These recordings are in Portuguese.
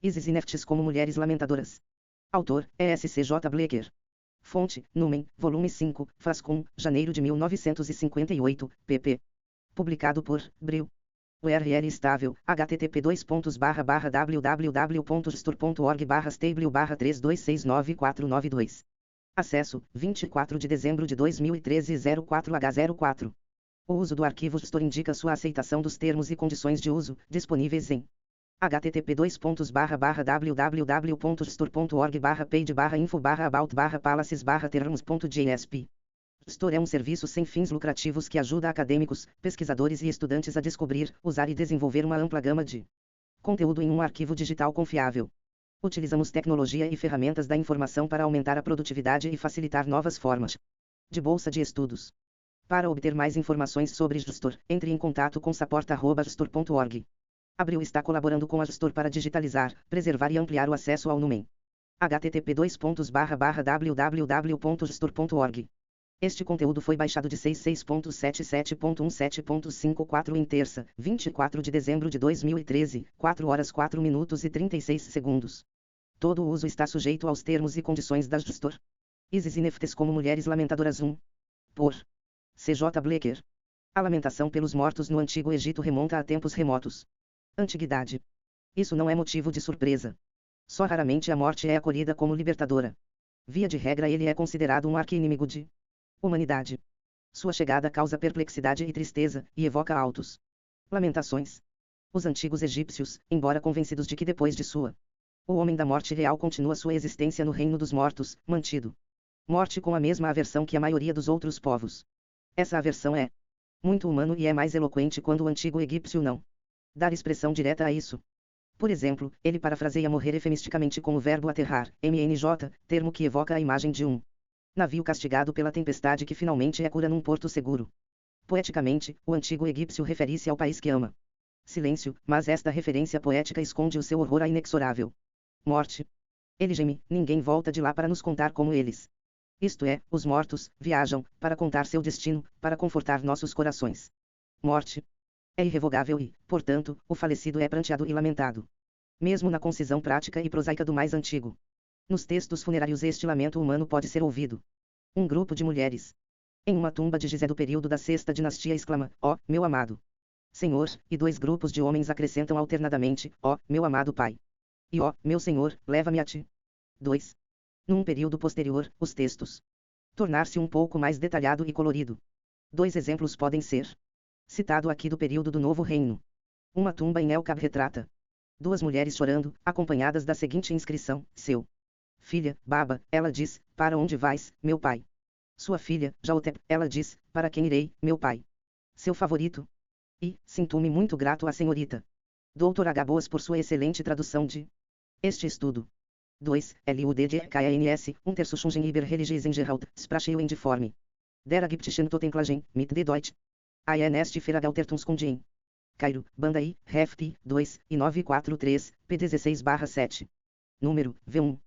Isis e Neftis como mulheres lamentadoras. Autor, E.S.C.J. Bleecker. Fonte, Numen, volume 5, Fascum, janeiro de 1958, pp. Publicado por, Bril. URL estável, http://www.store.org/stable/32694992. Acesso, 24 de dezembro de 2013 04H04. O uso do arquivo Store indica sua aceitação dos termos e condições de uso, disponíveis em http://www.store.org/page/info/about/palaces/terms.jsp. Store é um serviço sem fins lucrativos que ajuda acadêmicos, pesquisadores e estudantes a descobrir, usar e desenvolver uma ampla gama de conteúdo em um arquivo digital confiável. Utilizamos tecnologia e ferramentas da informação para aumentar a produtividade e facilitar novas formas de bolsa de estudos. Para obter mais informações sobre Store, entre em contato com support@store.org. Abril está colaborando com a Store para digitalizar, preservar e ampliar o acesso ao Numen. http://www.store.org. Este conteúdo foi baixado de 66.77.17.54 em terça, 24 de dezembro de 2013, 4 horas 4 minutos e 36 segundos. Todo o uso está sujeito aos termos e condições da Store. Isis e Neftis como mulheres lamentadoras 1. Por C.J. Bleecker. A lamentação pelos mortos no Antigo Egito remonta a tempos remotos. Antiguidade. Isso não é motivo de surpresa. Só raramente a morte é acolhida como libertadora. Via de regra ele é considerado um arqui-inimigo de humanidade. Sua chegada causa perplexidade e tristeza, e evoca altos lamentações. Os antigos egípcios, embora convencidos de que depois de o homem da morte real continua sua existência no reino dos mortos, mantido morte com a mesma aversão que a maioria dos outros povos. Essa aversão é muito humano e é mais eloquente quando o antigo egípcio não dar expressão direta a isso. Por exemplo, ele parafraseia morrer efemisticamente com o verbo aterrar, MNJ, termo que evoca a imagem de um navio castigado pela tempestade que finalmente é cura num porto seguro. Poeticamente, o antigo egípcio refere-se ao país que ama. Silêncio, mas esta referência poética esconde o seu horror à inexorável morte. Ele geme, ninguém volta de lá para nos contar como eles. Isto é, os mortos, viajam, para contar seu destino, para confortar nossos corações. Morte é irrevogável e, portanto, o falecido é pranteado e lamentado. Mesmo na concisão prática e prosaica do mais antigo. Nos textos funerários este lamento humano pode ser ouvido. Um grupo de mulheres em uma tumba de Gizé do período da sexta dinastia exclama, ó, meu amado Senhor, e dois grupos de homens acrescentam alternadamente, ó, meu amado Pai. E ó, meu Senhor, leva-me a ti. 2. Num período posterior, os textos tornar-se um pouco mais detalhado e colorido. 2 exemplos podem ser citado aqui do período do Novo Reino. Uma tumba em El Kab retrata 2 mulheres chorando, acompanhadas da seguinte inscrição, seu filha, Baba, ela diz, para onde vais, meu pai? Sua filha, Jautep, ela diz, para quem irei, meu pai? Seu favorito? E, sinto-me muito grato à senhorita Dr. H. Boas por sua excelente tradução de este estudo. 2. LUDDKNS, Untersuchungen über Religiösen Geralt, Sprachlichen Form. Der Ägyptischen Totenklagen, mit de Deutsch. INS de Ferragaltertunskundien. Cairo, Banda I, Reft, 2, e 943, P16/7. Número, V1.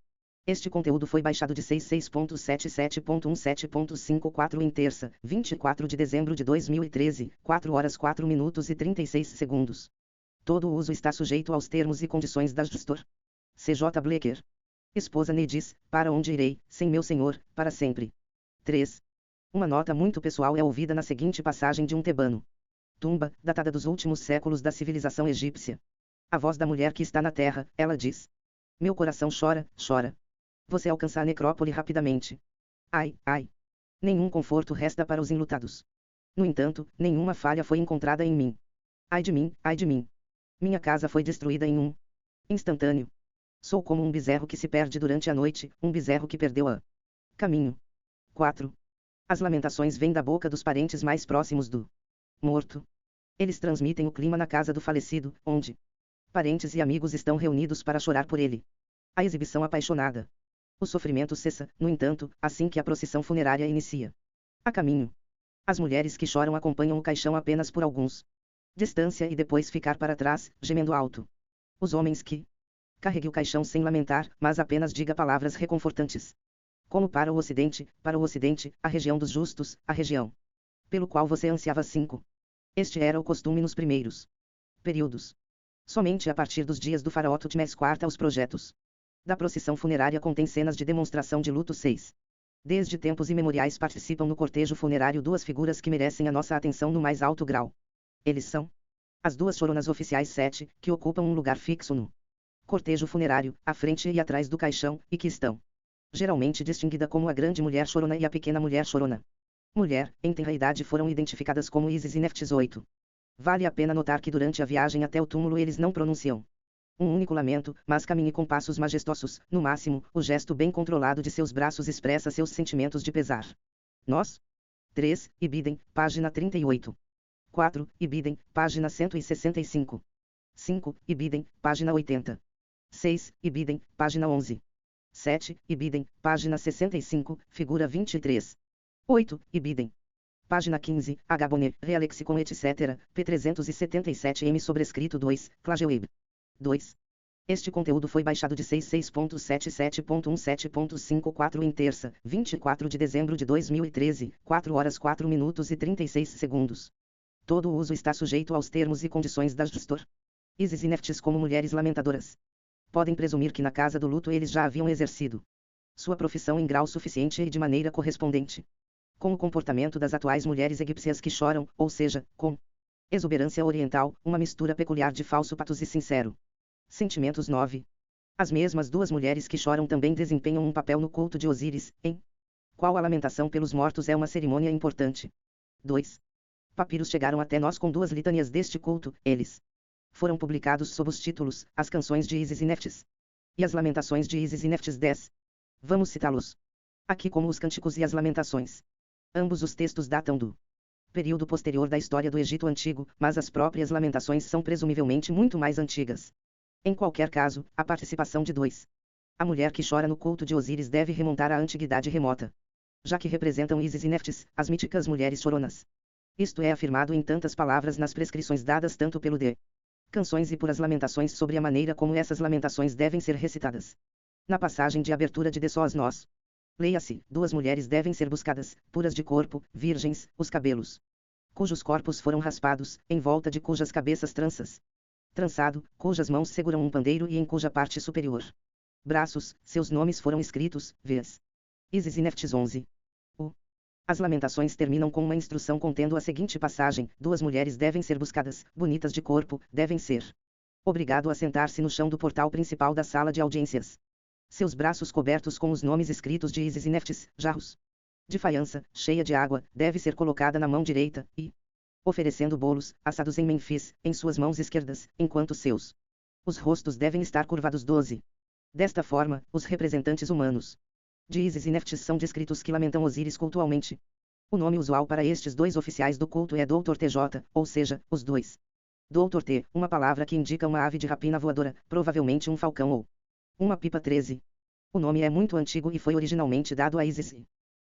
Este conteúdo foi baixado de 66.77.17.54 em terça, 24 de dezembro de 2013, 4 horas 4 minutos e 36 segundos. Todo o uso está sujeito aos termos e condições da Store. C.J. Bleecker. Esposa Nedis, para onde irei, sem meu senhor, para sempre. 3. Uma nota muito pessoal é ouvida na seguinte passagem de um tebano. Tumba, datada dos últimos séculos da civilização egípcia. A voz da mulher que está na terra, ela diz. Meu coração chora, chora. Você alcança a necrópole rapidamente. Ai, ai. Nenhum conforto resta para os enlutados. No entanto, nenhuma falha foi encontrada em mim. Ai de mim, ai de mim. Minha casa foi destruída em um instantâneo. Sou como um bezerro que se perde durante a noite, um bezerro que perdeu a caminho. 4. As lamentações vêm da boca dos parentes mais próximos do morto. Eles transmitem o clima na casa do falecido, onde parentes e amigos estão reunidos para chorar por ele. A exibição apaixonada. O sofrimento cessa, no entanto, assim que a procissão funerária inicia. A caminho. As mulheres que choram acompanham o caixão apenas por alguns distância e depois ficar para trás, gemendo alto. Os homens que carregue o caixão sem lamentar, mas apenas diga palavras reconfortantes. Como para o Ocidente, a região dos justos, a região pelo qual você ansiava 5. Este era o costume nos primeiros períodos. Somente a partir dos dias do faraó Tutmés IV os projetos da procissão funerária contém cenas de demonstração de luto 6. Desde tempos imemoriais participam no cortejo funerário duas figuras que merecem a nossa atenção no mais alto grau. Eles são as duas choronas oficiais 7, que ocupam um lugar fixo no cortejo funerário, à frente e atrás do caixão, e que estão geralmente distinguida como a grande mulher chorona e a pequena mulher chorona. Mulher, em tenra idade foram identificadas como Isis e Neftis 8. Vale a pena notar que durante a viagem até o túmulo eles não pronunciam um único lamento, mas caminhem com passos majestosos, no máximo, o gesto bem controlado de seus braços expressa seus sentimentos de pesar. Nós? 3, Ibidem, página 38. 4, Ibidem, página 165. 5, Ibidem, página 80. 6, Ibidem, página 11. 7, Ibidem, página 65, figura 23. 8, Ibidem. Página 15, H. Bonnet, Realexicon etc., p377m sobrescrito 2, Clageweb. 2. Este conteúdo foi baixado de 66.77.17.54 em terça, 24 de dezembro de 2013, 4 horas 4 minutos e 36 segundos. Todo o uso está sujeito aos termos e condições da Justor. Isis e Neftis como mulheres lamentadoras. Podem presumir que na casa do luto eles já haviam exercido sua profissão em grau suficiente e de maneira correspondente com o comportamento das atuais mulheres egípcias que choram, ou seja, com exuberância oriental, uma mistura peculiar de falso patos e sincero sentimentos 9. As mesmas duas mulheres que choram também desempenham um papel no culto de Osíris, em qual a lamentação pelos mortos é uma cerimônia importante. 2. Papiros chegaram até nós com duas litanias deste culto, eles foram publicados sob os títulos, As Canções de Isis e Neftis e As Lamentações de Isis e Neftis 10. Vamos citá-los aqui como os Cânticos e as Lamentações. Ambos os textos datam do período posterior da história do Egito Antigo, mas as próprias lamentações são presumivelmente muito mais antigas. Em qualquer caso, a participação de 2. A mulher que chora no culto de Osíris deve remontar à antiguidade remota, já que representam Isis e Neftis, as míticas mulheres choronas. Isto é afirmado em tantas palavras nas prescrições dadas tanto pelo de Canções e por as lamentações sobre a maneira como essas lamentações devem ser recitadas. Na passagem de abertura de Sós nós. Leia-se, duas mulheres devem ser buscadas, puras de corpo, virgens, os cabelos cujos corpos foram raspados, em volta de cujas cabeças trançado, cujas mãos seguram um pandeiro e em cuja parte superior braços, seus nomes foram escritos, vs. Isis e Neftis 11. As lamentações terminam com uma instrução contendo a seguinte passagem: duas mulheres devem ser buscadas, bonitas de corpo, devem ser obrigado a sentar-se no chão do portal principal da sala de audiências. Seus braços cobertos com os nomes escritos de Isis e Neftis, jarros de faiança, cheia de água, deve ser colocada na mão direita, e oferecendo bolos, assados em Memfis, em suas mãos esquerdas, enquanto os rostos devem estar curvados 12. Desta forma, os representantes humanos de Isis e Neftis são descritos que lamentam Osíris cultualmente. O nome usual para estes dois oficiais do culto é Dr. TJ, ou seja, os dois. Dr. T, uma palavra que indica uma ave de rapina voadora, provavelmente um falcão ou uma pipa 13. O nome é muito antigo e foi originalmente dado a Isis.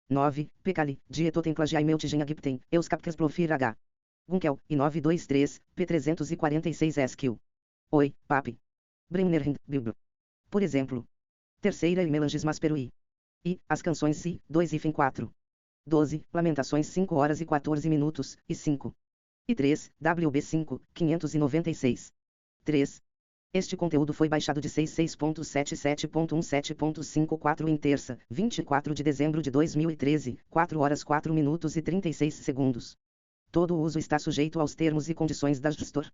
9. Pecali, Dietotenclagiai Meutigen Agiptem, Euskapkes Plofir H. Gunkel, e 923, p346 Esquil. Oi, Papi. Bremnerhind, Bibl. Por exemplo. Terceira e Melanges Masperui. E, as canções Si, 2 e Fim 4. 12, Lamentações 5 horas e 14 minutos, e 5. E 3, WB 5, 596. 3. Este conteúdo foi baixado de 66.77.17.54 em terça, 24 de dezembro de 2013, 4 horas 4 minutos e 36 segundos. Todo o uso está sujeito aos termos e condições da Justor.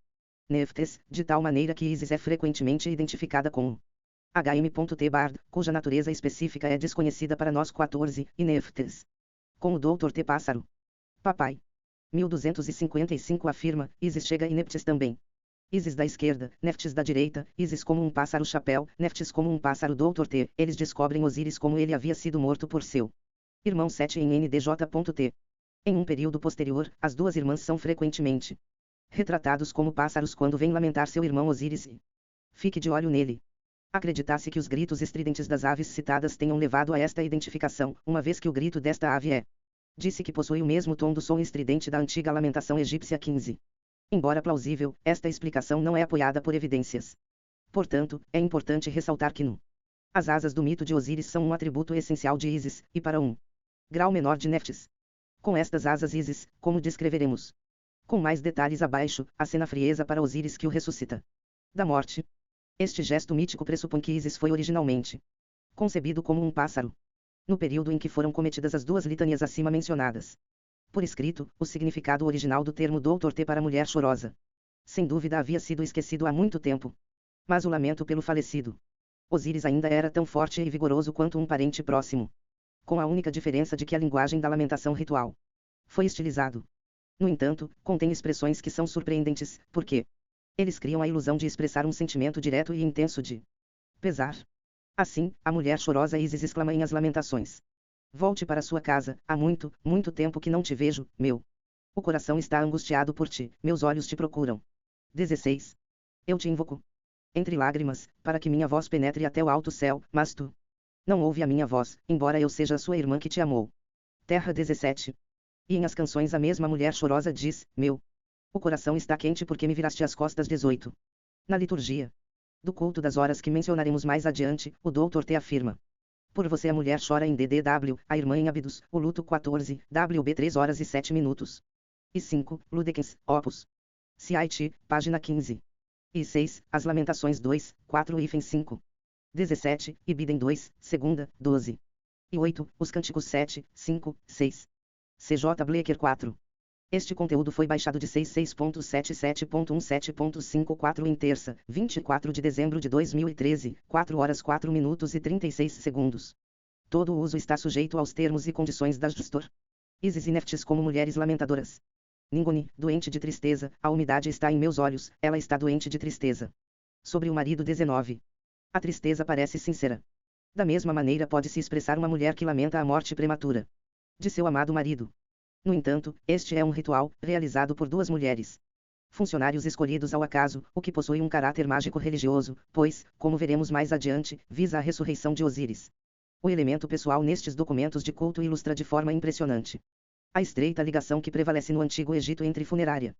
Neftes, de tal maneira que Isis é frequentemente identificada com hm.t Bard, cuja natureza específica é desconhecida para nós 14, e Neftes com o Dr. T Pássaro. Papai. 1255 afirma, Isis chega e Neftes também. Isis da esquerda, Neftis da direita, Isis como um pássaro chapéu, Neftis como um pássaro Dr. T. Eles descobrem Osíris como ele havia sido morto por seu irmão 7 em NDJ.T. Em um período posterior, as duas irmãs são frequentemente retratados como pássaros quando vêm lamentar seu irmão Osíris e fique de olho nele. Acredita-se que os gritos estridentes das aves citadas tenham levado a esta identificação, uma vez que o grito desta ave disse que possui o mesmo tom do som estridente da antiga lamentação egípcia 15. Embora plausível, esta explicação não é apoiada por evidências. Portanto, é importante ressaltar que as asas do mito de Osíris são um atributo essencial de Isis, e para um grau menor de Neftis. Com estas asas Isis, como descreveremos com mais detalhes abaixo, acena frieza para Osíris que o ressuscita. da morte. Este gesto mítico pressupõe que Ísis foi originalmente concebido como um pássaro, no período em que foram cometidas as duas litanias acima mencionadas. Por escrito, o significado original do termo doutor T para mulher chorosa, sem dúvida havia sido esquecido há muito tempo. Mas o lamento pelo falecido Osíris ainda era tão forte e vigoroso quanto um parente próximo, com a única diferença de que a linguagem da lamentação ritual foi estilizado. No entanto, contém expressões que são surpreendentes, porque eles criam a ilusão de expressar um sentimento direto e intenso de pesar. Assim, a mulher chorosa Ísis exclama em As Lamentações: volte para sua casa, há muito, muito tempo que não te vejo, meu. O coração está angustiado por ti, meus olhos te procuram. 16. Eu te invoco, entre lágrimas, para que minha voz penetre até o alto céu, mas tu não ouve a minha voz, embora eu seja a sua irmã que te amou. Terra 17. E em As Canções a mesma mulher chorosa diz: meu. O coração está quente porque me viraste as costas. 18. Na liturgia do culto das horas que mencionaremos mais adiante, o doutor T afirma: por você a mulher chora em DDW, a irmã em Abidos, o luto 14, WB 3 horas e 7 minutos. E 5, Ludekens, Opus. CIT, página 15. E 6, As Lamentações 2, 4 e 5. 17, Ibidem 2, segunda, 12. E 8, Os Cânticos 7, 5, 6. CJ Bleecker 4. Este conteúdo foi baixado de 66.77.17.54 em terça, 24 de dezembro de 2013, 4 horas 4 minutos e 36 segundos. Todo o uso está sujeito aos termos e condições da Justor. Ísis e Neftis como mulheres lamentadoras. Ningoni, doente de tristeza, a umidade está em meus olhos, ela está doente de tristeza. Sobre o marido 19. A tristeza parece sincera. Da mesma maneira pode-se expressar uma mulher que lamenta a morte prematura de seu amado marido. No entanto, este é um ritual, realizado por duas mulheres. Funcionários escolhidos ao acaso, o que possui um caráter mágico religioso, pois, como veremos mais adiante, visa a ressurreição de Osíris. O elemento pessoal nestes documentos de culto ilustra de forma impressionante a estreita ligação que prevalece no Antigo Egito entre funerária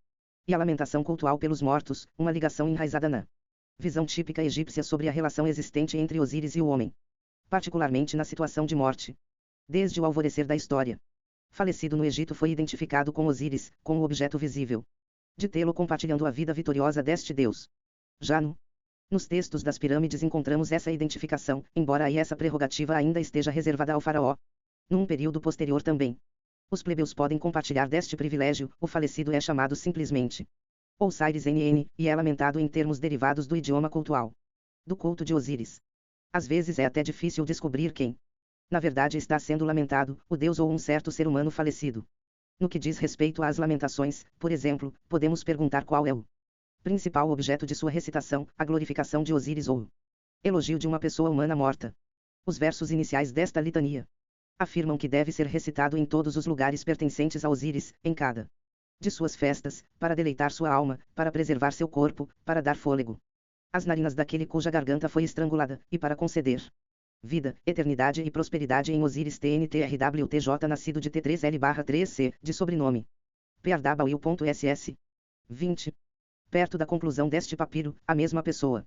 e a lamentação cultual pelos mortos, uma ligação enraizada na visão típica egípcia sobre a relação existente entre Osíris e o homem, particularmente na situação de morte. Desde o alvorecer da história, falecido no Egito foi identificado com Osíris, com o objeto visível de tê-lo compartilhando a vida vitoriosa deste deus. Já nos textos das pirâmides encontramos essa identificação, embora aí essa prerrogativa ainda esteja reservada ao faraó. Num período posterior também, os plebeus podem compartilhar deste privilégio, o falecido é chamado simplesmente Osiris NN, e é lamentado em termos derivados do idioma cultual do culto de Osíris. Às vezes é até difícil descobrir quem na verdade está sendo lamentado, o deus ou um certo ser humano falecido. No que diz respeito às lamentações, por exemplo, podemos perguntar qual é o principal objeto de sua recitação, a glorificação de Osíris ou o elogio de uma pessoa humana morta. Os versos iniciais desta litania afirmam que deve ser recitado em todos os lugares pertencentes a Osíris, em cada de suas festas, para deleitar sua alma, para preservar seu corpo, para dar fôlego às narinas daquele cuja garganta foi estrangulada, e para conceder vida, eternidade e prosperidade em Osíris TNTRWTJ nascido de T3L/3C, de sobrenome PRW.SS. 20. Perto da conclusão deste papiro, a mesma pessoa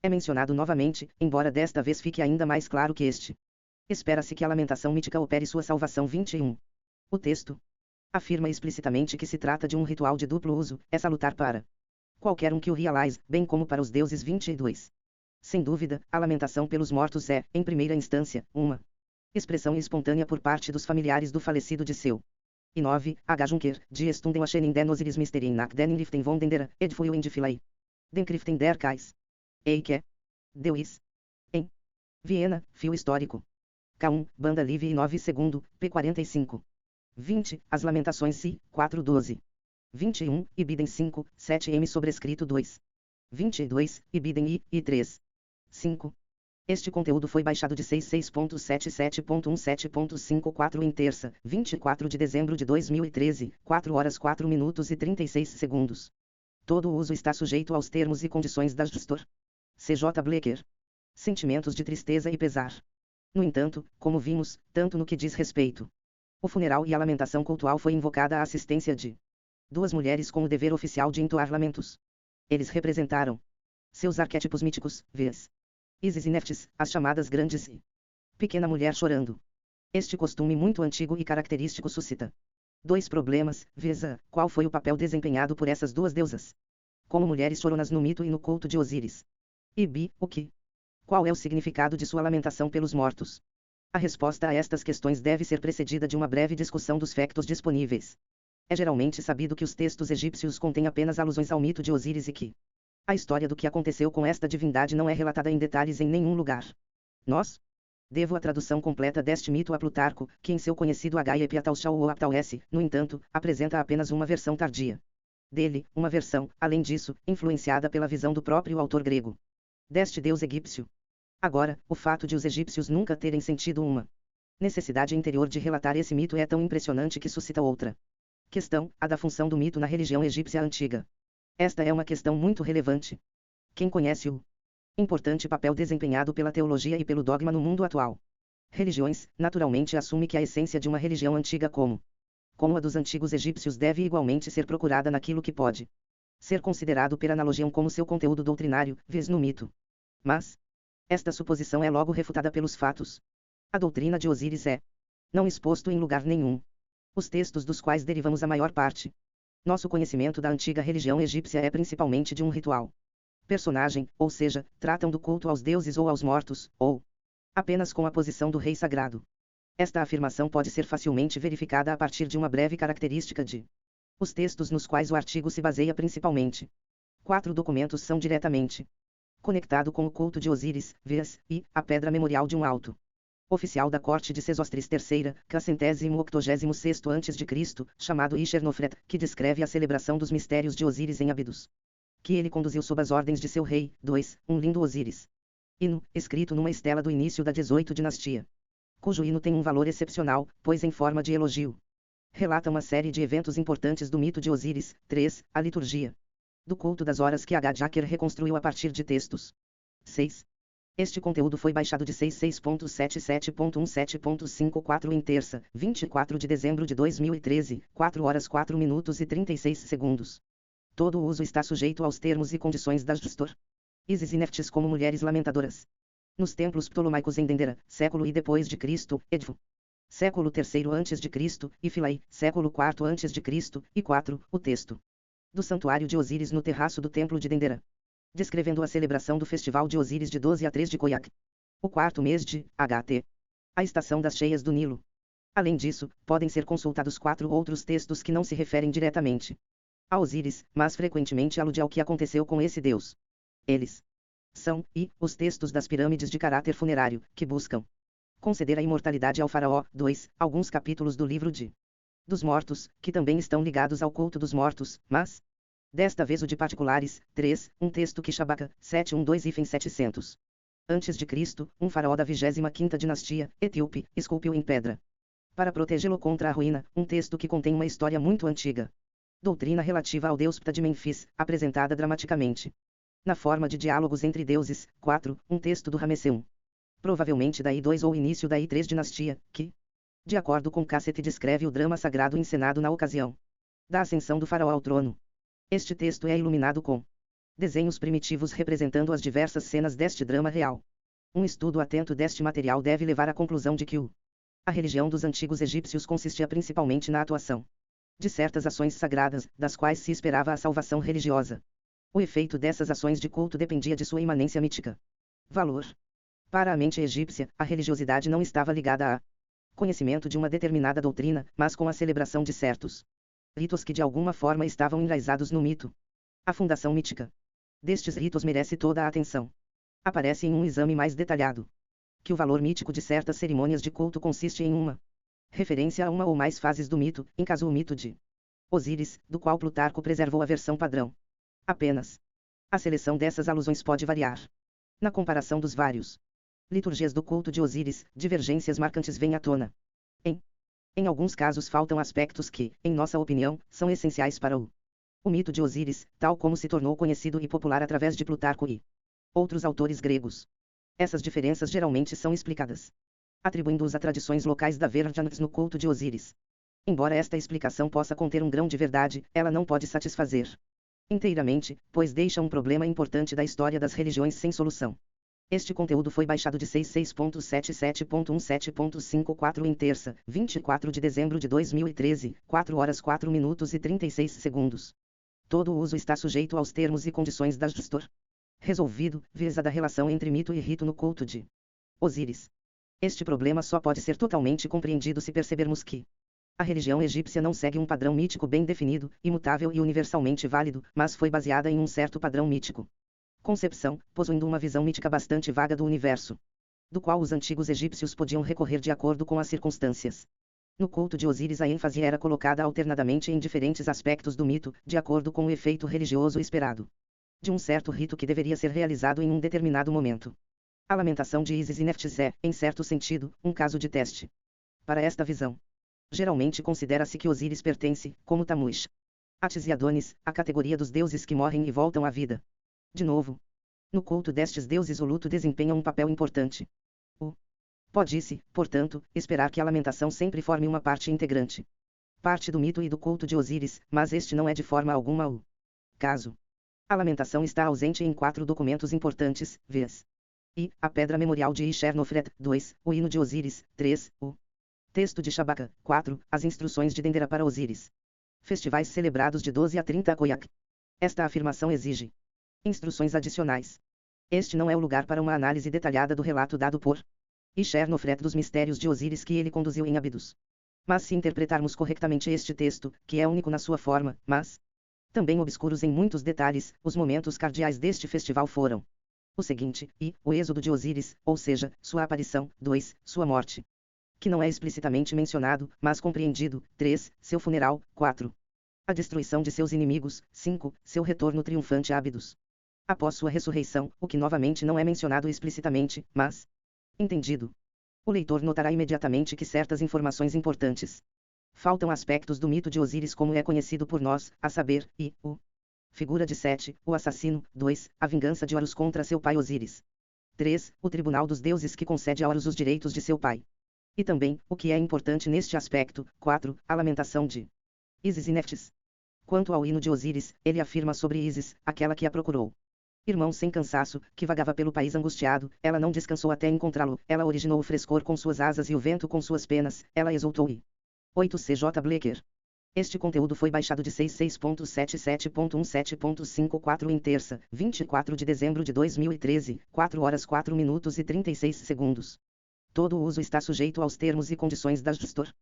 é mencionado novamente, embora desta vez fique ainda mais claro que este espera-se que a lamentação mítica opere sua salvação. 21. O texto afirma explicitamente que se trata de um ritual de duplo uso, é salutar para qualquer um que o realize, bem como para os deuses. 22. Sem dúvida, a lamentação pelos mortos é, em primeira instância, uma expressão espontânea por parte dos familiares do falecido de seu. E 9. H. Juncker, die Stunden wahrscheinlich den Osiris Mysterien nach den Liften von der Edfuhl in die Filei. Den Kriften der Kais. Eike. Deuis. Em Viena, fio histórico. K1, Banda Livre e 9 segundo, P45. 20. As Lamentações Si, 4:12. 21. Ibidem 5, 7m sobrescrito 2. 22. Ibidem I 3. 5. Este conteúdo foi baixado de 66.77.17.54 em terça, 24 de dezembro de 2013, 4 horas 4 minutos e 36 segundos. Todo o uso está sujeito aos termos e condições da Justor. CJ Bleecker. Sentimentos de tristeza e pesar. No entanto, como vimos, tanto no que diz respeito o funeral e a lamentação cultual foi invocada a assistência de duas mulheres com o dever oficial de entoar lamentos. Eles representaram seus arquétipos míticos, vez Ísis e Neftis, as chamadas grandes e pequena mulher chorando. Este costume muito antigo e característico suscita dois problemas, vez a, qual foi o papel desempenhado por essas duas deusas como mulheres choronas no mito e no culto de Osíris. E B. O que? Qual é o significado de sua lamentação pelos mortos? A resposta a estas questões deve ser precedida de uma breve discussão dos factos disponíveis. É geralmente sabido que os textos egípcios contêm apenas alusões ao mito de Osíris e que a história do que aconteceu com esta divindade não é relatada em detalhes em nenhum lugar. Nós devo a tradução completa deste mito a Plutarco, que em seu conhecido Gaia Piatalchau ou Aptal S, no entanto, apresenta apenas uma versão tardia dele, uma versão, além disso, influenciada pela visão do próprio autor grego deste deus egípcio. Agora, o fato de os egípcios nunca terem sentido uma necessidade interior de relatar esse mito é tão impressionante que suscita outra questão, a da função do mito na religião egípcia antiga. Esta é uma questão muito relevante. Quem conhece o importante papel desempenhado pela teologia e pelo dogma no mundo atual? Religiões, naturalmente assume que a essência de uma religião antiga como a dos antigos egípcios deve igualmente ser procurada naquilo que pode ser considerado per analogiam como seu conteúdo doutrinário, vez no mito. Mas esta suposição é logo refutada pelos fatos. A doutrina de Osíris é não exposto em lugar nenhum. Os textos dos quais derivamos a maior parte nosso conhecimento da antiga religião egípcia é principalmente de um ritual personagem, ou seja, tratam do culto aos deuses ou aos mortos, ou apenas com a posição do rei sagrado. Esta afirmação pode ser facilmente verificada a partir de uma breve característica de os textos nos quais o artigo se baseia principalmente. 4 documentos são diretamente conectados com o culto de Osíris, vez, e a pedra memorial de um alto oficial da corte de Sesostris III, ca 186 a.C., chamado Ishernofret, que descreve a celebração dos mistérios de Osíris em Abidos, que ele conduziu sob as ordens de seu rei. 2. Um lindo Osíris. Hino, escrito numa estela do início da 18ª dinastia, cujo hino tem um valor excepcional, pois em forma de elogio relata uma série de eventos importantes do mito de Osíris. 3. A liturgia do culto das horas que Jacker reconstruiu a partir de textos. 6. Este conteúdo foi baixado de 66.77.17.54 em terça, 24 de dezembro de 2013, 4 horas 4 minutos e 36 segundos. Todo o uso está sujeito aos termos e condições da Justor. Isis e Neftis como mulheres lamentadoras. Nos templos ptolomaicos em Dendera, século I depois de Cristo, Edfu, século III antes de Cristo, e Philae, século IV antes de Cristo, e 4. O texto do santuário de Osíris no terraço do templo de Dendera, descrevendo a celebração do festival de Osíris de 12 a 3 de Coiac, o quarto mês de HT, a estação das cheias do Nilo. Além disso, podem ser consultados 4 outros textos que não se referem diretamente a Osíris, mas frequentemente aludem ao que aconteceu com esse deus. Eles são, os textos das pirâmides de caráter funerário, que buscam conceder a imortalidade ao faraó. 2. Alguns capítulos do livro dos mortos, que também estão ligados ao culto dos mortos, mas desta vez o de particulares. 3. Um texto que Shabaka, 712-700 antes de Cristo, um faraó da 25ª dinastia, etíope, esculpiu em pedra para protegê-lo contra a ruína, um texto que contém uma história muito antiga. Doutrina relativa ao deus Ptah de Memfis, apresentada dramaticamente na forma de diálogos entre deuses. 4. Um texto do Ramessê I, provavelmente da I2 ou início da I3 dinastia, que, de acordo com Cassete, descreve o drama sagrado encenado na ocasião da ascensão do faraó ao trono. Este texto é iluminado com desenhos primitivos representando as diversas cenas deste drama real. Um estudo atento deste material deve levar à conclusão de que a religião dos antigos egípcios consistia principalmente na atuação de certas ações sagradas, das quais se esperava a salvação religiosa. O efeito dessas ações de culto dependia de sua imanência mítica. Valor. Para a mente egípcia, a religiosidade não estava ligada a conhecimento de uma determinada doutrina, mas com a celebração de certos ritos que de alguma forma estavam enraizados no mito. A fundação mítica destes ritos merece toda a atenção. Aparece em um exame mais detalhado que o valor mítico de certas cerimônias de culto consiste em uma referência a uma ou mais fases do mito, em caso o mito de Osíris, do qual Plutarco preservou a versão padrão. Apenas a seleção dessas alusões pode variar. Na comparação dos vários liturgias do culto de Osíris, divergências marcantes vêm à tona. Em alguns casos faltam aspectos que, em nossa opinião, são essenciais para o mito de Osíris, tal como se tornou conhecido e popular através de Plutarco e outros autores gregos. Essas diferenças geralmente são explicadas atribuindo-os a tradições locais da Verjantes no culto de Osíris. Embora esta explicação possa conter um grão de verdade, ela não pode satisfazer inteiramente, pois deixa um problema importante da história das religiões sem solução. Este conteúdo foi baixado de 66.77.17.54 em terça, 24 de dezembro de 2013, 4 horas 4 minutos e 36 segundos. Todo o uso está sujeito aos termos e condições da Gestor. Resolvido, visa da relação entre mito e rito no culto de Osíris. Este problema só pode ser totalmente compreendido se percebermos que a religião egípcia não segue um padrão mítico bem definido, imutável e universalmente válido, mas foi baseada em um certo padrão mítico. Concepção, possuindo uma visão mítica bastante vaga do universo, do qual os antigos egípcios podiam recorrer de acordo com as circunstâncias. No culto de Osíris a ênfase era colocada alternadamente em diferentes aspectos do mito, de acordo com o efeito religioso esperado de um certo rito que deveria ser realizado em um determinado momento. A lamentação de Ísis e Neftis é, em certo sentido, um caso de teste. Para esta visão, geralmente considera-se que Osíris pertence, como Tammuz, Atis e Adonis, à categoria dos deuses que morrem e voltam à vida. De novo, no culto destes deuses o luto desempenha um papel importante. Pode-se, portanto, esperar que a lamentação sempre forme uma parte integrante. Parte do mito e do culto de Osíris, mas este não é de forma alguma o caso. A lamentação está ausente em 4 documentos importantes, vs. I. A Pedra Memorial de Isher-Nofret, 2. O Hino de Osíris, 3. O Texto de Shabaka, 4. As Instruções de Dendera para Osíris. Festivais celebrados de 12 a 30 a Koyak. Esta afirmação exige instruções adicionais. Este não é o lugar para uma análise detalhada do relato dado por Isher-Nofret dos mistérios de Osíris que ele conduziu em Abidos. Mas se interpretarmos corretamente este texto, que é único na sua forma, mas também obscuros em muitos detalhes, os momentos cardeais deste festival foram o seguinte, o êxodo de Osíris, ou seja, sua aparição, 2, sua morte, que não é explicitamente mencionado, mas compreendido, 3, seu funeral, 4, a destruição de seus inimigos, 5, seu retorno triunfante a Abidos, após sua ressurreição, o que novamente não é mencionado explicitamente, mas entendido. O leitor notará imediatamente que certas informações importantes faltam aspectos do mito de Osíris como é conhecido por nós, a saber, o figura de Sete, o assassino, 2, a vingança de Horus contra seu pai Osíris. 3, o tribunal dos deuses que concede a Horus os direitos de seu pai. E também, o que é importante neste aspecto, 4, a lamentação de Ísis e Neftis. Quanto ao hino de Osíris, ele afirma sobre Ísis, aquela que a procurou. Irmão sem cansaço, que vagava pelo país angustiado, ela não descansou até encontrá-lo, ela originou o frescor com suas asas e o vento com suas penas, ela exultou e 8 CJ Blecker. Este conteúdo foi baixado de 66.77.17.54 em terça, 24 de dezembro de 2013, 4 horas 4 minutos e 36 segundos. Todo o uso está sujeito aos termos e condições da Gestor.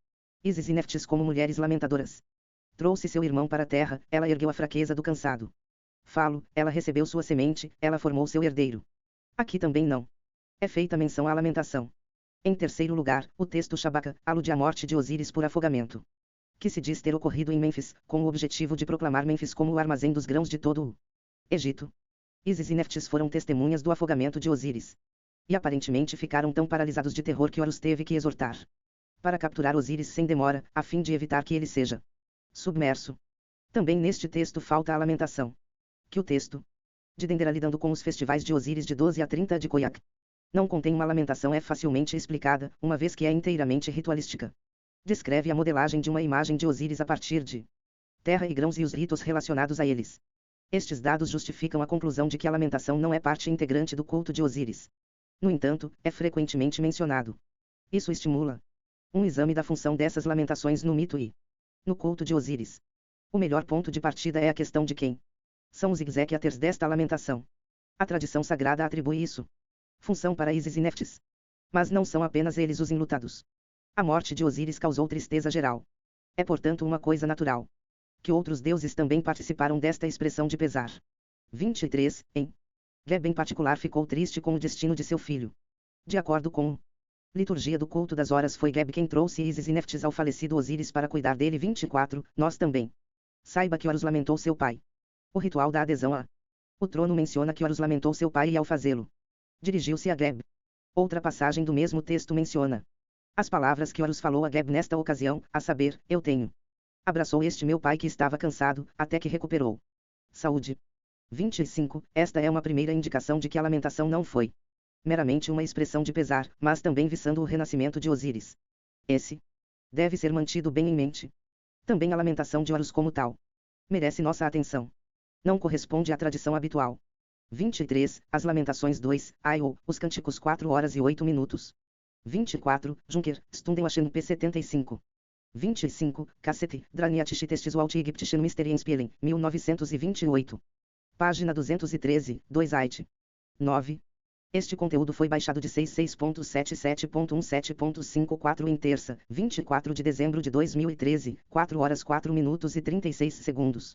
Ísis e Neftis como mulheres lamentadoras. Trouxe seu irmão para a terra, ela ergueu a fraqueza do cansado. Falo, ela recebeu sua semente, ela formou seu herdeiro. Aqui também não é feita menção à lamentação. Em terceiro lugar, o texto Shabaka alude à morte de Osíris por afogamento, que se diz ter ocorrido em Mênfis, com o objetivo de proclamar Mênfis como o armazém dos grãos de todo o Egito. Ísis e Neftis foram testemunhas do afogamento de Osíris. E aparentemente ficaram tão paralisados de terror que Horus teve que exortar para capturar Osíris sem demora, a fim de evitar que ele seja submerso. Também neste texto falta a lamentação, que o texto de Dendera lidando com os festivais de Osíris de 12 a 30 de Koyak não contém uma lamentação é facilmente explicada, uma vez que é inteiramente ritualística. Descreve a modelagem de uma imagem de Osíris a partir de terra e grãos e os ritos relacionados a eles. Estes dados justificam a conclusão de que a lamentação não é parte integrante do culto de Osíris. No entanto, é frequentemente mencionado. Isso estimula um exame da função dessas lamentações no mito e no culto de Osíris. O melhor ponto de partida é a questão de quem são os exequiators desta lamentação. A tradição sagrada atribui isso função para Ísis e Neftis. Mas não são apenas eles os enlutados. A morte de Osíris causou tristeza geral. É portanto uma coisa natural que outros deuses também participaram desta expressão de pesar. 23. Em Geb em particular ficou triste com o destino de seu filho. De acordo com liturgia do culto das horas, foi Geb quem trouxe Ísis e Neftis ao falecido Osíris para cuidar dele. 24. Nós também. Saiba que Horus lamentou seu pai. O ritual da adesão a o trono menciona que Horus lamentou seu pai e ao fazê-lo dirigiu-se a Geb. Outra passagem do mesmo texto menciona as palavras que Horus falou a Geb nesta ocasião, a saber, eu tenho abraçou este meu pai que estava cansado, até que recuperou saúde. 25. Esta é uma primeira indicação de que a lamentação não foi meramente uma expressão de pesar, mas também visando o renascimento de Osíris. Esse deve ser mantido bem em mente. Também a lamentação de Horus como tal merece nossa atenção. Não corresponde à tradição habitual. 23. As Lamentações 2, I.O., os Cânticos 4 horas e 8 minutos. 24. Junker, Stunden P75. 25, Cassete, Draniatische Testes Walt Ägyptischen Mysterienspielen, 1928. Página 213, 2 Ait. 9. Este conteúdo foi baixado de 66.77.17.54 em terça, 24 de dezembro de 2013, 4 horas 4 minutos e 36 segundos.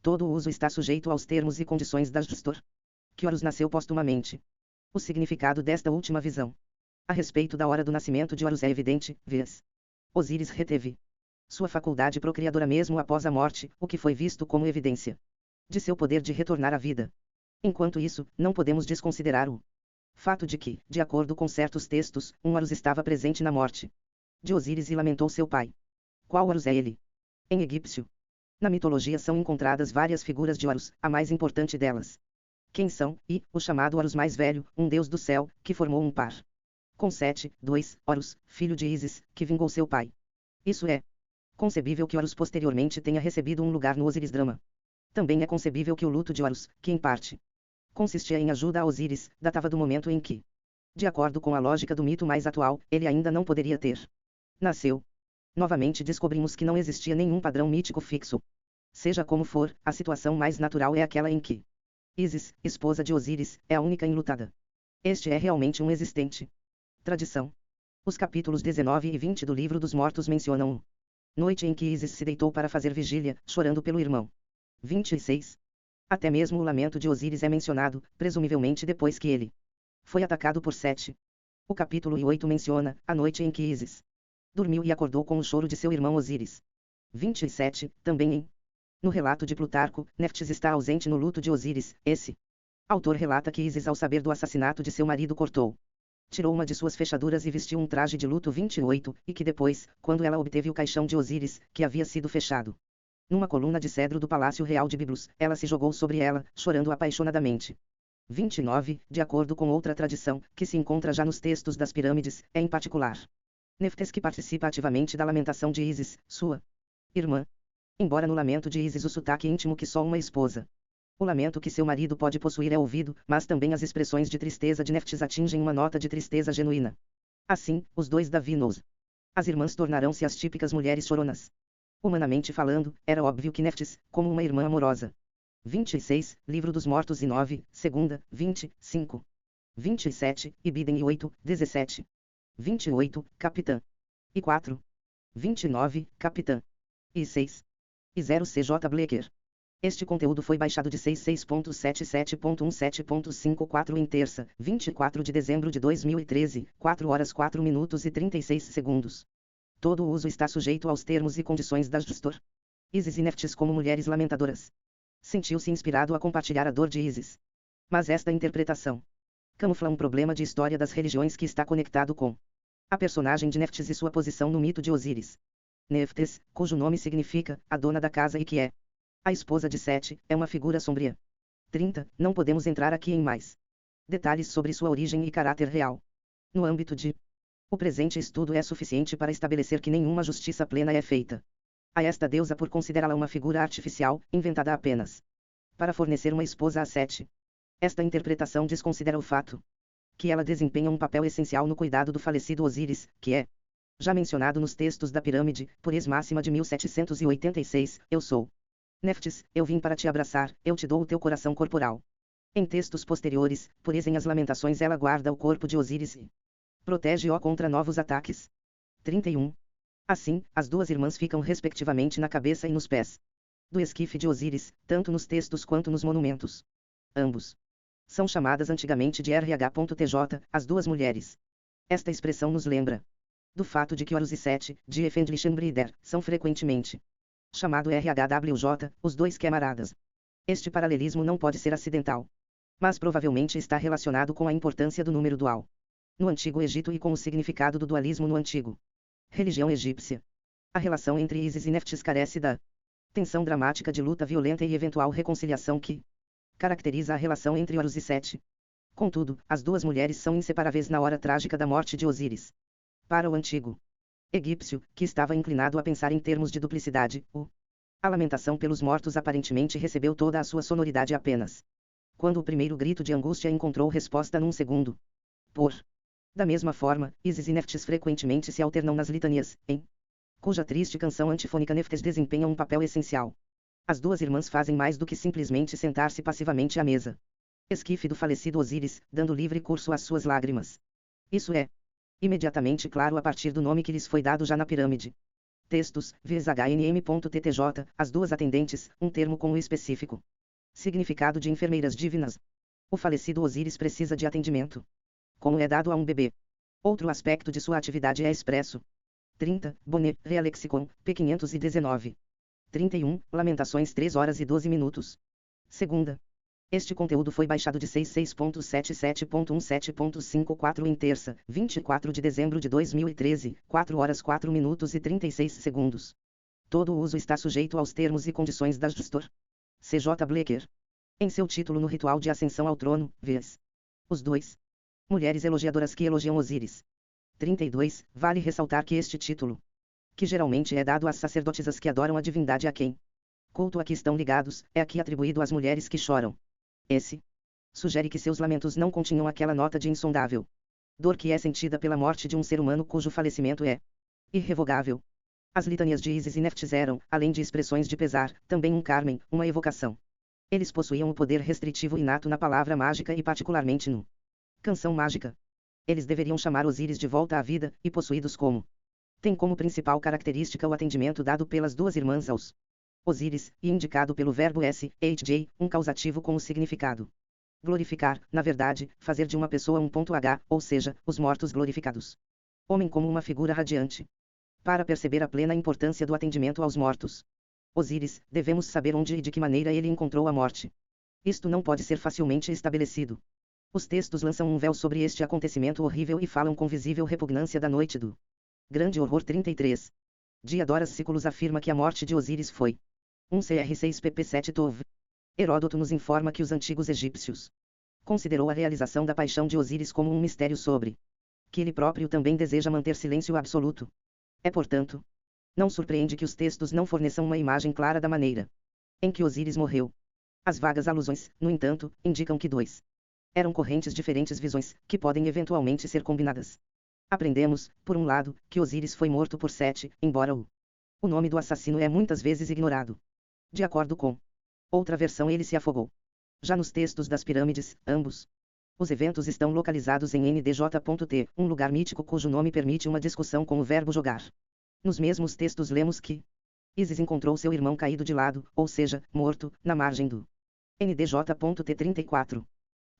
Todo o uso está sujeito aos termos e condições da Gestor. Que Horus nasceu postumamente. O significado desta última visão. A respeito da hora do nascimento de Horus é evidente, vês. Osíris reteve sua faculdade procriadora mesmo após a morte, o que foi visto como evidência de seu poder de retornar à vida. Enquanto isso, não podemos desconsiderar o fato de que, de acordo com certos textos, um Horus estava presente na morte de Osíris e lamentou seu pai. Qual Horus é ele? Em egípcio. Na mitologia são encontradas várias figuras de Horus, a mais importante delas. Quem são, e, o chamado Horus mais velho, um deus do céu, que formou um par com Sete, 2, Horus, filho de Ísis, que vingou seu pai. Isso é concebível que Horus posteriormente tenha recebido um lugar no Osiris-drama. Também é concebível que o luto de Horus, que em parte consistia em ajuda a Osíris, datava do momento em que, de acordo com a lógica do mito mais atual, ele ainda não poderia ter nasceu. Novamente descobrimos que não existia nenhum padrão mítico fixo. Seja como for, a situação mais natural é aquela em que Ísis, esposa de Osíris, é a única enlutada. Este é realmente um existente tradição. Os capítulos 19 e 20 do Livro dos Mortos mencionam noite em que Ísis se deitou para fazer vigília, chorando pelo irmão. 26. Até mesmo o lamento de Osíris é mencionado, presumivelmente depois que ele foi atacado por Sete. O capítulo 8 menciona a noite em que Ísis dormiu e acordou com o choro de seu irmão Osíris. 27. Também no relato de Plutarco, Neftis está ausente no luto de Osíris. Esse autor relata que Ísis, ao saber do assassinato de seu marido, tirou uma de suas fechaduras e vestiu um traje de luto. 28, e que depois, quando ela obteve o caixão de Osíris, que havia sido fechado numa coluna de cedro do Palácio Real de Biblos, ela se jogou sobre ela, chorando apaixonadamente. 29, de acordo com outra tradição, que se encontra já nos textos das pirâmides, é em particular Neftes que participa ativamente da lamentação de Ísis, sua irmã. Embora no lamento de Ísis o sotaque íntimo que só uma esposa, o lamento que seu marido pode possuir é ouvido, mas também as expressões de tristeza de Neftis atingem uma nota de tristeza genuína. Assim, os dois Davi-nos. As irmãs tornarão-se as típicas mulheres choronas. Humanamente falando, era óbvio que Neftis, como uma irmã amorosa. 26, Livro dos Mortos e 9, segunda, 25. 27, Ibidem e 8, 17. 28, Capitã. E 4. 29, Capitã. E 6. E 0 CJ Blecker. Este conteúdo foi baixado de 66.77.17.54 em terça, 24 de dezembro de 2013, 4 horas 4 minutos e 36 segundos. Todo o uso está sujeito aos termos e condições da Gestor. Ísis e Neftis como mulheres lamentadoras. Sentiu-se inspirado a compartilhar a dor de Ísis. Mas esta interpretação camufla um problema de história das religiões que está conectado com a personagem de Neftis e sua posição no mito de Osíris. Neftis, cujo nome significa a dona da casa e que é a esposa de Sete, é uma figura sombria. 30. Não podemos entrar aqui em mais detalhes sobre sua origem e caráter real. No âmbito de o presente estudo é suficiente para estabelecer que nenhuma justiça plena é feita a esta deusa por considerá-la uma figura artificial, inventada apenas para fornecer uma esposa a Sete. Esta interpretação desconsidera o fato que ela desempenha um papel essencial no cuidado do falecido Osíris, que é já mencionado nos textos da pirâmide, por ex-máxima de 1786, eu sou Neftis, eu vim para te abraçar, eu te dou o teu coração corporal. Em textos posteriores, por ex em as lamentações ela guarda o corpo de Osíris e protege-o contra novos ataques. 31. Assim, as duas irmãs ficam respectivamente na cabeça e nos pés do esquife de Osíris, tanto nos textos quanto nos monumentos. Ambos são chamadas antigamente de RH.TJ, as duas mulheres. Esta expressão nos lembra do fato de que Horus e Sete, de Efendlichen Brider, são frequentemente chamado RHWJ, os dois camaradas. Este paralelismo não pode ser acidental, mas provavelmente está relacionado com a importância do número dual no Antigo Egito e com o significado do dualismo no Antigo religião egípcia. A relação entre Ísis e Neftis carece da tensão dramática de luta violenta e eventual reconciliação que caracteriza a relação entre Horus e Sete. Contudo, as duas mulheres são inseparáveis na hora trágica da morte de Osíris. Para o antigo egípcio, que estava inclinado a pensar em termos de duplicidade, a lamentação pelos mortos aparentemente recebeu toda a sua sonoridade apenas quando o primeiro grito de angústia encontrou resposta num segundo. Da mesma forma, Ísis e Neftis frequentemente se alternam nas litanias, em cuja triste canção antifônica Neftes desempenha um papel essencial. As duas irmãs fazem mais do que simplesmente sentar-se passivamente à mesa. Esquife do falecido Osíris, dando livre curso às suas lágrimas. Isso é imediatamente claro a partir do nome que lhes foi dado já na pirâmide. Textos, VSHNM.TTJ, as duas atendentes, um termo com o específico significado de enfermeiras divinas. O falecido Osíris precisa de atendimento, como é dado a um bebê. Outro aspecto de sua atividade é expresso. 30, Bonnet, Realexicon, p. 519. 31, Lamentações 3 horas e 12 minutos. Segunda. Este conteúdo foi baixado de 66.77.17.54 em terça, 24 de dezembro de 2013, 4 horas 4 minutos e 36 segundos. Todo o uso está sujeito aos termos e condições da Gestor C.J. Bleecker. Em seu título no Ritual de Ascensão ao Trono, vês. Os dois. Mulheres elogiadoras que elogiam Osíris. 32. Vale ressaltar que este título, que geralmente é dado às sacerdotisas que adoram a divindade a quem culto a que estão ligados, é aqui atribuído às mulheres que choram. Esse sugere que seus lamentos não continham aquela nota de insondável dor que é sentida pela morte de um ser humano cujo falecimento é irrevogável. As litanias de Isis e Neftis eram, além de expressões de pesar, também um carmen, uma evocação. Eles possuíam o poder restritivo inato na palavra mágica e particularmente no canção mágica. Eles deveriam chamar Osíris de volta à vida, e possuídos tem como principal característica o atendimento dado pelas duas irmãs aos Osíris, e indicado pelo verbo shj, um causativo com o significado glorificar, na verdade, fazer de uma pessoa um ponto H, ou seja, os mortos glorificados. Homem como uma figura radiante. Para perceber a plena importância do atendimento aos mortos Osíris, devemos saber onde e de que maneira ele encontrou a morte. Isto não pode ser facilmente estabelecido. Os textos lançam um véu sobre este acontecimento horrível e falam com visível repugnância da noite do Grande Horror 33. Diadoras Sículos afirma que a morte de Osíris foi 1 Cr 6 pp 7 Tov. Heródoto nos informa que os antigos egípcios considerou a realização da paixão de Osíris como um mistério sobre que ele próprio também deseja manter silêncio absoluto. É portanto, não surpreende que os textos não forneçam uma imagem clara da maneira em que Osíris morreu. As vagas alusões, no entanto, indicam que dois eram correntes diferentes visões, que podem eventualmente ser combinadas. Aprendemos, por um lado, que Osíris foi morto por Sete, embora o nome do assassino é muitas vezes ignorado. De acordo com outra versão, ele se afogou. Já nos textos das pirâmides, ambos os eventos estão localizados em ndj.t, um lugar mítico cujo nome permite uma discussão com o verbo jogar. Nos mesmos textos lemos que Isis encontrou seu irmão caído de lado, ou seja, morto, na margem do ndj.t 34.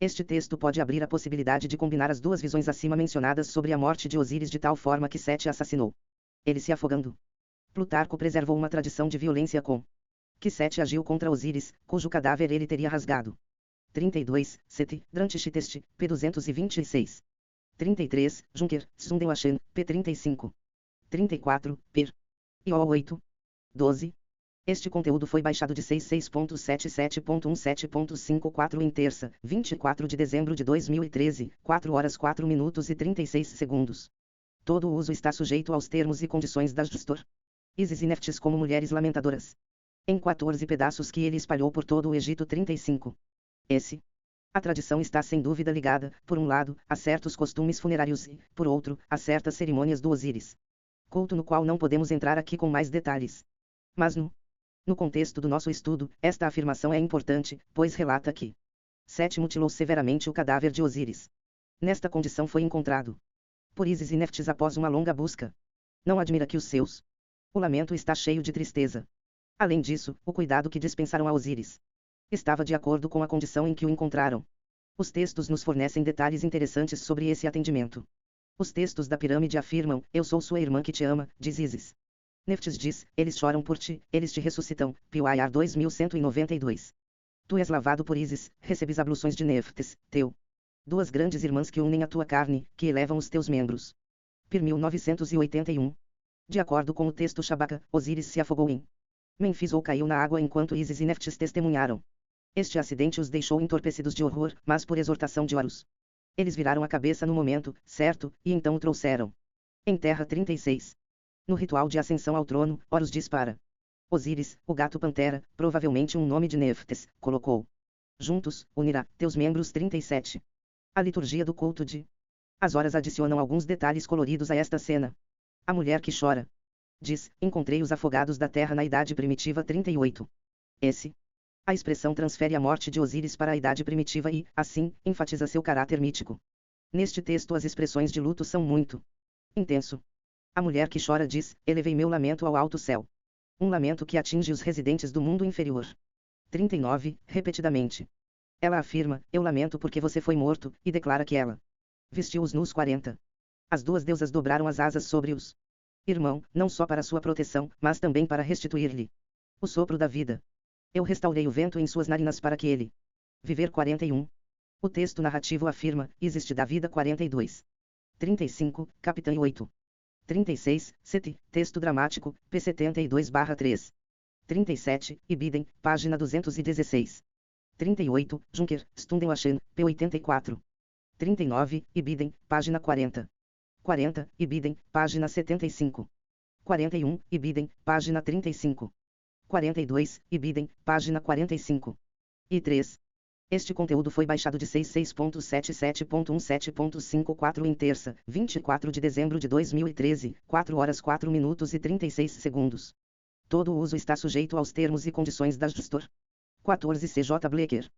Este texto pode abrir a possibilidade de combinar as duas visões acima mencionadas sobre a morte de Osíris de tal forma que Sete assassinou ele se afogando. Plutarco preservou uma tradição de violência com que Sete agiu contra Osíris, cujo cadáver ele teria rasgado. 32, Sete, Drantixiteste, p. 226. 33, Junker, Sundewachen, p. 35. 34, per. IO 8. 12. Este conteúdo foi baixado de 66.77.17.54 em terça, 24 de dezembro de 2013, 4 horas 4 minutos e 36 segundos. Todo o uso está sujeito aos termos e condições da Gestor Isis e Neftis como mulheres lamentadoras. Em 14 pedaços que ele espalhou por todo o Egito 35. A tradição está sem dúvida ligada, por um lado, a certos costumes funerários e, por outro, a certas cerimônias do Osíris. Culto no qual não podemos entrar aqui com mais detalhes. Mas no contexto do nosso estudo, esta afirmação é importante, pois relata que Sete mutilou severamente o cadáver de Osíris. Nesta condição foi encontrado por Isis e Neftis após uma longa busca. Não admira que o lamento está cheio de tristeza. Além disso, o cuidado que dispensaram a Osíris estava de acordo com a condição em que o encontraram. Os textos nos fornecem detalhes interessantes sobre esse atendimento. Os textos da pirâmide afirmam: eu sou sua irmã que te ama, diz Isis. Neftis diz: eles choram por ti, eles te ressuscitam. Piuayar 2192. Tu és lavado por Isis, recebes abluções de Neftis, teu. Duas grandes irmãs que unem a tua carne, que elevam os teus membros. Pir 1981. De acordo com o texto Shabaka, Osíris se afogou em Mênfis ou caiu na água enquanto Isis e Neftis testemunharam. Este acidente os deixou entorpecidos de horror, mas por exortação de Horus. Eles viraram a cabeça no momento, certo, e então o trouxeram em terra 36. No ritual de ascensão ao trono, Horus diz para Osíris, o gato-pantera, provavelmente um nome de Neftis, colocou juntos, unirá, teus membros 37. A liturgia do culto de as horas adicionam alguns detalhes coloridos a esta cena. A mulher que chora Diz, encontrei os afogados da terra na Idade Primitiva 38. A expressão transfere a morte de Osíris para a Idade Primitiva e, assim, enfatiza seu caráter mítico. Neste texto as expressões de luto são muito intenso. A mulher que chora diz, elevei meu lamento ao alto céu. Um lamento que atinge os residentes do mundo inferior. 39, repetidamente. Ela afirma, eu lamento porque você foi morto, e declara que ela vestiu os nus 40. As duas deusas dobraram as asas sobre os irmão, não só para sua proteção, mas também para restituir-lhe o sopro da vida. Eu restaurei o vento em suas narinas para que ele viver 41. O texto narrativo afirma, existe da vida 42. 35, Capitã 8. 36, Seti, texto dramático, P72/3. 37, Ibidem, página 216. 38, Junker, Stundenwachen, P84. 39, Ibidem, página 40. 40, Ibidem, página 75. 41, Ibidem, página 35. 42, Ibidem, página 45. E 3. Este conteúdo foi baixado de 66.77.17.54 em terça, 24 de dezembro de 2013, 4 horas 4 minutos e 36 segundos. Todo o uso está sujeito aos termos e condições da Gestor. 14 CJ Blecker.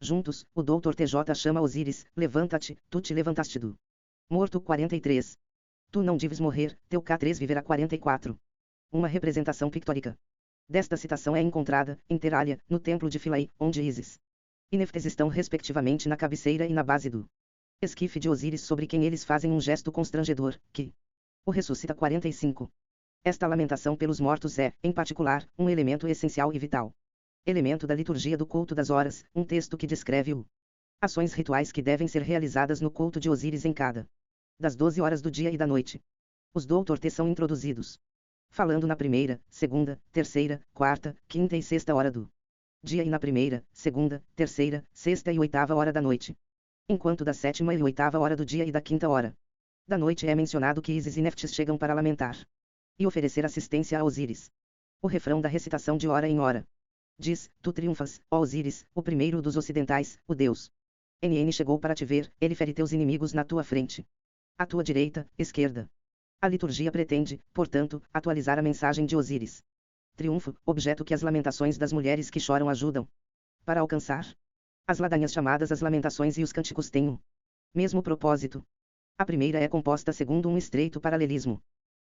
Juntos, o Dr. TJ chama Osíris, levanta-te, tu te levantaste do morto 43. Tu não deves morrer, teu K3 viverá 44. Uma representação pictórica desta citação é encontrada, inter alia, no templo de Philae, onde Ísis e Neftes estão respectivamente na cabeceira e na base do esquife de Osíris, sobre quem eles fazem um gesto constrangedor, que o ressuscita 45. Esta lamentação pelos mortos é, em particular, um elemento essencial e vital. Elemento da liturgia do culto das horas, um texto que descreve o ações rituais que devem ser realizadas no culto de Osíris em cada das 12 horas do dia e da noite. Os Dr. T são introduzidos falando na primeira, segunda, terceira, quarta, quinta e sexta hora do dia e na primeira, segunda, terceira, sexta e oitava hora da noite. Enquanto da sétima e oitava hora do dia e da quinta hora da noite é mencionado que Ísis e Neftis chegam para lamentar e oferecer assistência a Osíris. O refrão da recitação de hora em hora diz, tu triunfas, ó Osíris, o primeiro dos ocidentais, o Deus. NN chegou para te ver, ele fere teus inimigos na tua frente. À tua direita, esquerda. A liturgia pretende, portanto, atualizar a mensagem de Osíris. Triunfo, objeto que as lamentações das mulheres que choram ajudam para alcançar. As ladainhas chamadas as lamentações e os cânticos têm o mesmo propósito. A primeira é composta segundo um estreito paralelismo.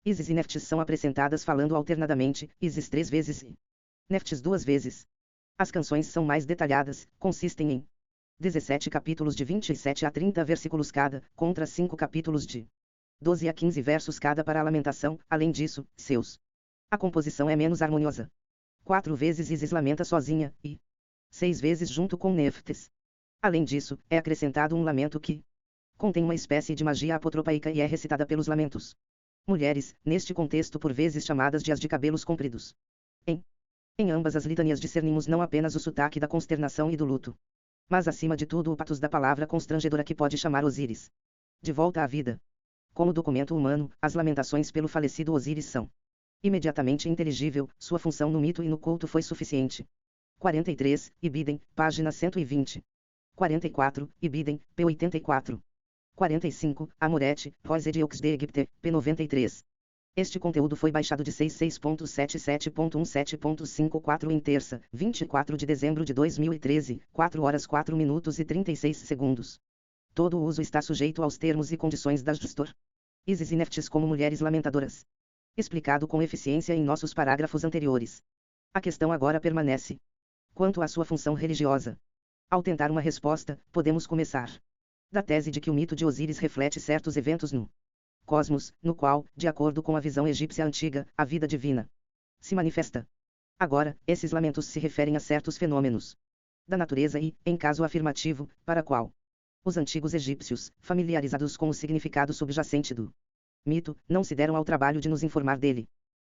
Ísis e Neftis são apresentadas falando alternadamente, Ísis 3 vezes e Neftis 2 vezes. As canções são mais detalhadas, consistem em 17 capítulos de 27 a 30 versículos cada, contra 5 capítulos de 12 a 15 versos cada para a lamentação. Além disso, a composição é menos harmoniosa. 4 vezes Ísis lamenta sozinha, e 6 vezes junto com Neftis. Além disso, é acrescentado um lamento que contém uma espécie de magia apotropaica e é recitada pelos lamentos. Mulheres, neste contexto por vezes chamadas de as de cabelos compridos. Em ambas as litanias discernimos não apenas o sotaque da consternação e do luto, mas acima de tudo o patos da palavra constrangedora que pode chamar Osíris de volta à vida. Como documento humano, as lamentações pelo falecido Osíris são imediatamente inteligível, sua função no mito e no culto foi suficiente. 43, Ibidem, página 120. 44, Ibidem, p84. 45, Amorete, Rosedeux de Egipte, p93. Este conteúdo foi baixado de 66.77.17.54 em terça, 24 de dezembro de 2013, 4 horas 4 minutos e 36 segundos. Todo o uso está sujeito aos termos e condições da Gestor. Ísis e Neftis como mulheres lamentadoras. Explicado com eficiência em nossos parágrafos anteriores. A questão agora permanece. Quanto à sua função religiosa. Ao tentar uma resposta, podemos começar da tese de que o mito de Osíris reflete certos eventos no cosmos, no qual, de acordo com a visão egípcia antiga, a vida divina se manifesta. Agora, esses lamentos se referem a certos fenômenos da natureza e, em caso afirmativo, para qual os antigos egípcios, familiarizados com o significado subjacente do mito, não se deram ao trabalho de nos informar dele.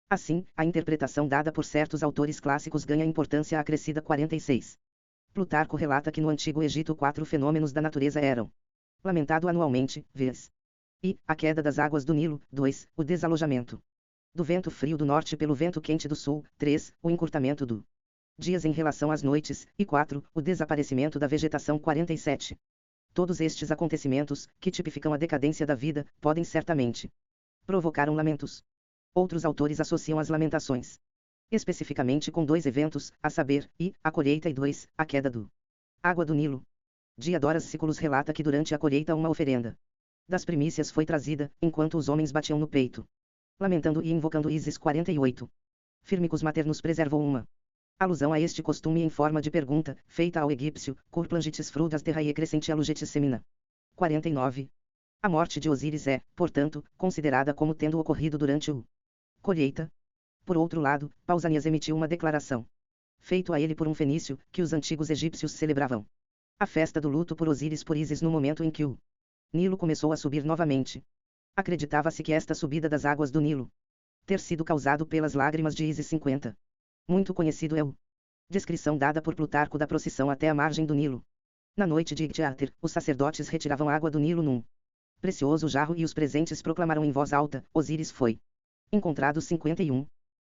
Assim, a interpretação dada por certos autores clássicos ganha importância acrescida. 46. Plutarco relata que no Antigo Egito 4 fenômenos da natureza eram lamentado anualmente, vez. E, a queda das águas do Nilo, 2, o desalojamento do vento frio do norte pelo vento quente do sul, 3, o encurtamento do dias em relação às noites, e 4, o desaparecimento da vegetação. 47. Todos estes acontecimentos, que tipificam a decadência da vida, podem certamente provocar lamentos. Outros autores associam as lamentações especificamente com 2 eventos, a saber, I, a colheita e 2, a queda do água do Nilo. Diodorus Siculus relata que durante a colheita uma oferenda das primícias foi trazida, enquanto os homens batiam no peito, lamentando e invocando Ísis 48. Firmicus Maternus preservou uma alusão a este costume em forma de pergunta, feita ao egípcio, Curplangitis frudas terrae crescenti alugetis semina. 49. A morte de Osíris é, portanto, considerada como tendo ocorrido durante o colheita. Por outro lado, Pausanias emitiu uma declaração, feito a ele por um fenício, que os antigos egípcios celebravam a festa do luto por Osíris por Ísis no momento em que o Nilo começou a subir novamente. Acreditava-se que esta subida das águas do Nilo ter sido causado pelas lágrimas de Ísis 50. Muito conhecido é o descrição dada por Plutarco da procissão até a margem do Nilo. Na noite de Ictiáter, os sacerdotes retiravam água do Nilo num precioso jarro e os presentes proclamaram em voz alta: Osíris foi encontrado. 51.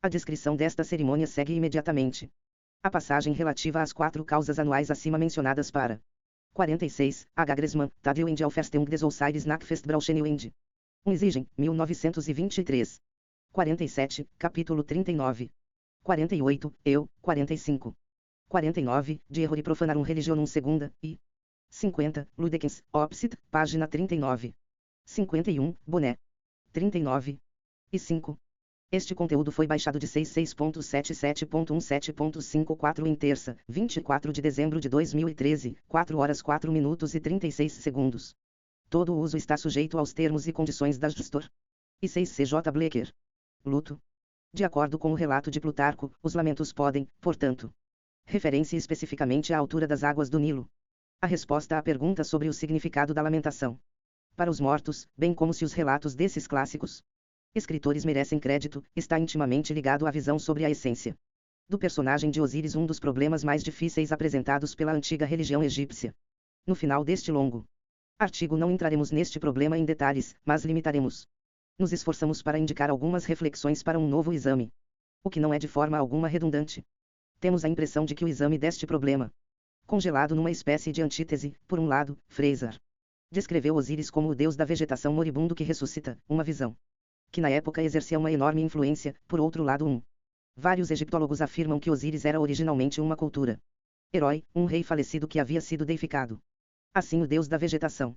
A descrição desta cerimônia segue imediatamente a passagem relativa às 4 causas anuais acima mencionadas para 46. H. Gressman, Tadeu en Alfersteung des Osiris nach Festbrauchenwend. Exigen, 1923. 47, capítulo 39. 48, 45. 49, de erro e profanarum religionum segunda, e 50, Ludekens, Opsit, página 39. 51, Boné. 39. E 5. Este conteúdo foi baixado de 66.77.17.54 em terça, 24 de dezembro de 2013, 4 horas 4 minutos e 36 segundos. Todo o uso está sujeito aos termos e condições da Justor. E 6 C.J. Blecker. Luto. De acordo com o relato de Plutarco, os lamentos podem, portanto, referir-se especificamente à altura das águas do Nilo. A resposta à pergunta sobre o significado da lamentação para os mortos, bem como se os relatos desses clássicos escritores merecem crédito, está intimamente ligado à visão sobre a essência do personagem de Osíris, um dos problemas mais difíceis apresentados pela antiga religião egípcia. No final deste longo artigo não entraremos neste problema em detalhes, mas limitaremos. Nos esforçamos para indicar algumas reflexões para um novo exame, o que não é de forma alguma redundante. Temos a impressão de que o exame deste problema, congelado numa espécie de antítese, por um lado, Fraser descreveu Osíris como o deus da vegetação moribundo que ressuscita, uma visão que na época exercia uma enorme influência. Por outro lado, vários egiptólogos afirmam que Osíris era originalmente uma cultura herói, um rei falecido que havia sido deificado. Assim, o deus da vegetação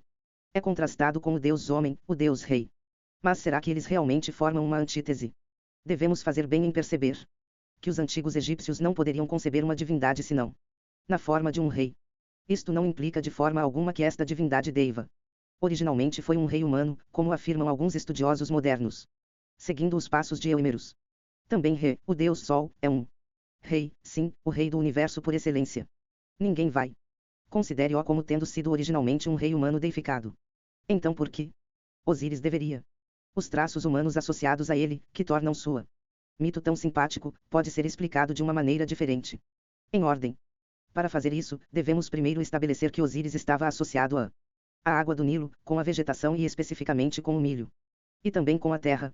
é contrastado com o deus homem, o deus rei. Mas será que eles realmente formam uma antítese? Devemos fazer bem em perceber que os antigos egípcios não poderiam conceber uma divindade senão na forma de um rei. Isto não implica de forma alguma que esta divindade deiva originalmente foi um rei humano, como afirmam alguns estudiosos modernos, seguindo os passos de Eumeros. Também Re, o deus Sol, é um rei, sim, o rei do universo por excelência. Ninguém vai considere-o como tendo sido originalmente um rei humano deificado. Então por que Osíris deveria? Os traços humanos associados a ele, que tornam sua mito tão simpático, pode ser explicado de uma maneira diferente. Em ordem. Para fazer isso, devemos primeiro estabelecer que Osíris estava associado a água do Nilo, com a vegetação e especificamente com o milho. E também com a terra.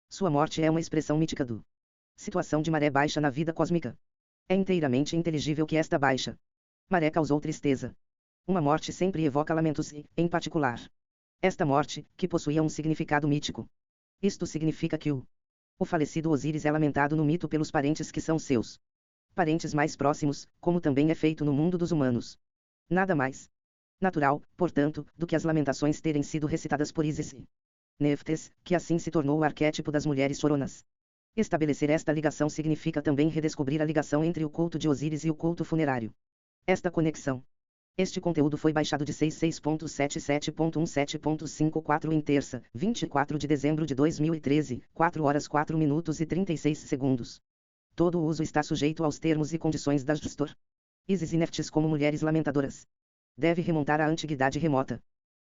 Sua morte é uma expressão mítica do situação de maré baixa na vida cósmica. É inteiramente inteligível que esta baixa maré causou tristeza. Uma morte sempre evoca lamentos e, em particular, esta morte, que possuía um significado mítico. Isto significa que o falecido Osíris é lamentado no mito pelos parentes que são seus parentes mais próximos, como também é feito no mundo dos humanos. Nada mais natural, portanto, do que as lamentações terem sido recitadas por Ísis e Neftes, que assim se tornou o arquétipo das mulheres choronas. Estabelecer esta ligação significa também redescobrir a ligação entre o culto de Osíris e o culto funerário. Esta conexão. Este conteúdo foi baixado de 66.77.17.54 em terça, 24 de dezembro de 2013, 4 horas 4 minutos e 36 segundos. Todo o uso está sujeito aos termos e condições da Justor. Ísis e Neftes como mulheres lamentadoras. Deve remontar à antiguidade remota.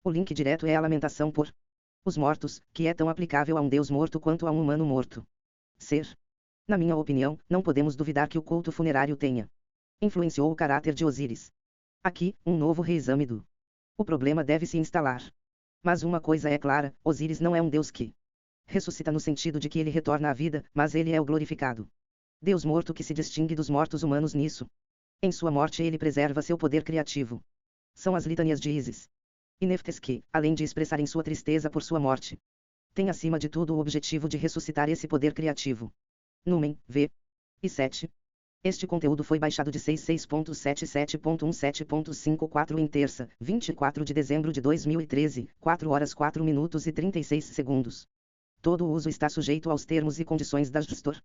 O link direto é a lamentação por os mortos, que é tão aplicável a um deus morto quanto a um humano morto. Na minha opinião, não podemos duvidar que o culto funerário tenha influenciou o caráter de Osíris. Aqui, um novo reexame do o problema deve se instalar. Mas uma coisa é clara, Osíris não é um deus que ressuscita no sentido de que ele retorna à vida, mas ele é o glorificado deus morto que se distingue dos mortos humanos nisso. Em sua morte ele preserva seu poder criativo. São as litanias de Ísis e Neftes que, além de expressarem sua tristeza por sua morte, tem acima de tudo o objetivo de ressuscitar esse poder criativo. Numen, v. e 7. Este conteúdo foi baixado de 66.77.17.54 em terça, 24 de dezembro de 2013, 4 horas 4 minutos e 36 segundos. Todo o uso está sujeito aos termos e condições da Gestor.